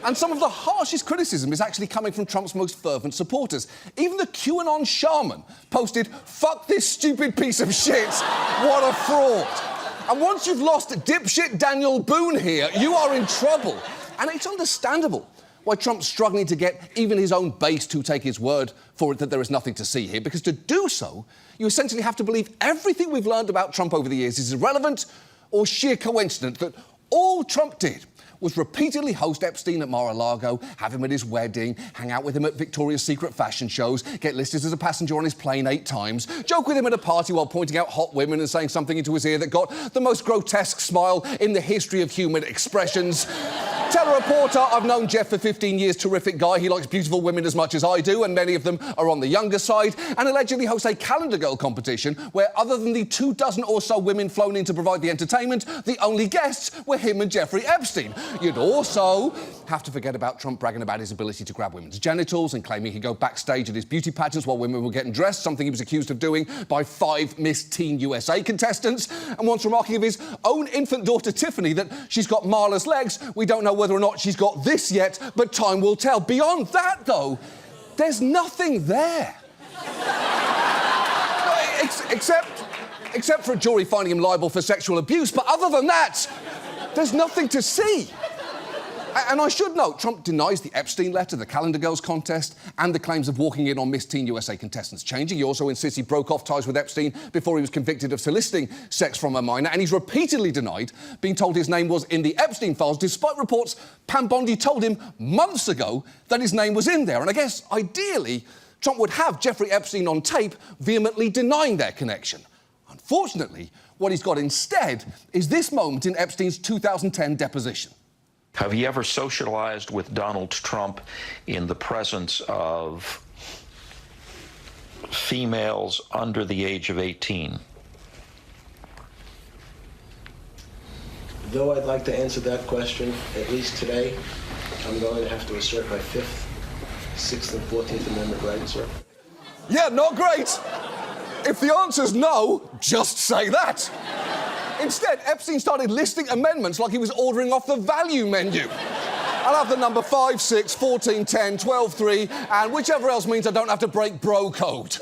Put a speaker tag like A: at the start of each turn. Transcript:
A: And some of the harshest criticism is actually coming from Trump's most fervent supporters. Even the QAnon shaman posted, "Fuck this stupid piece of shit, what a fraud." And once you've lost dipshit Daniel Boone here, you are in trouble. And it's understandable why Trump's struggling to get even his own base to take his word for it that there is nothing to see here, because to do so, you essentially have to believe everything we've learned about Trump over the years is irrelevant or sheer coincidence, that all Trump did was repeatedly host Epstein at Mar-a-Lago, have him at his wedding, hang out with him at Victoria's Secret fashion shows, get listed as a passenger on his plane 8 times, joke with him at a party while pointing out hot women and saying something into his ear that got the most grotesque smile in the history of human expressions. Tell a reporter, "I've known Jeff for 15 years, terrific guy. He likes beautiful women as much as I do, and many of them are on the younger side," and allegedly host a calendar girl competition where, other than the 24 or so women flown in to provide the entertainment, the only guests were him and Jeffrey Epstein. You'd also have to forget about Trump bragging about his ability to grab women's genitals and claiming he could go backstage at his beauty pageants while women were getting dressed, something he was accused of doing by 5 Miss Teen USA contestants, and once remarking of his own infant daughter Tiffany that she's got Marla's legs. We don't know whether or not she's got this yet, but time will tell. Beyond that, though, there's nothing there. Except for a jury finding him liable for sexual abuse, but other than that, there's nothing to see. And I should note, Trump denies the Epstein letter, the Calendar Girls contest, and the claims of walking in on Miss Teen USA contestants changing. He also insists he broke off ties with Epstein before he was convicted of soliciting sex from a minor, and he's repeatedly denied being told his name was in the Epstein files, despite reports Pam Bondi told him months ago that his name was in there. And I guess, ideally, Trump would have Jeffrey Epstein on tape vehemently denying their connection. Unfortunately, what he's got instead is this moment in Epstein's 2010 deposition.
B: Have you ever socialized with Donald Trump in the presence of females under the age of 18?
C: Though I'd like to answer that question, at least today, I'm going to have to assert my 5th, 6th, and 14th Amendment rights, sir.
A: Yeah, not great. If the answer's no, just say that. Instead, Epstein started listing amendments like he was ordering off the value menu. I'll have the number 5, 6, 14, 10, 12, 3, and whichever else means I don't have to break bro code.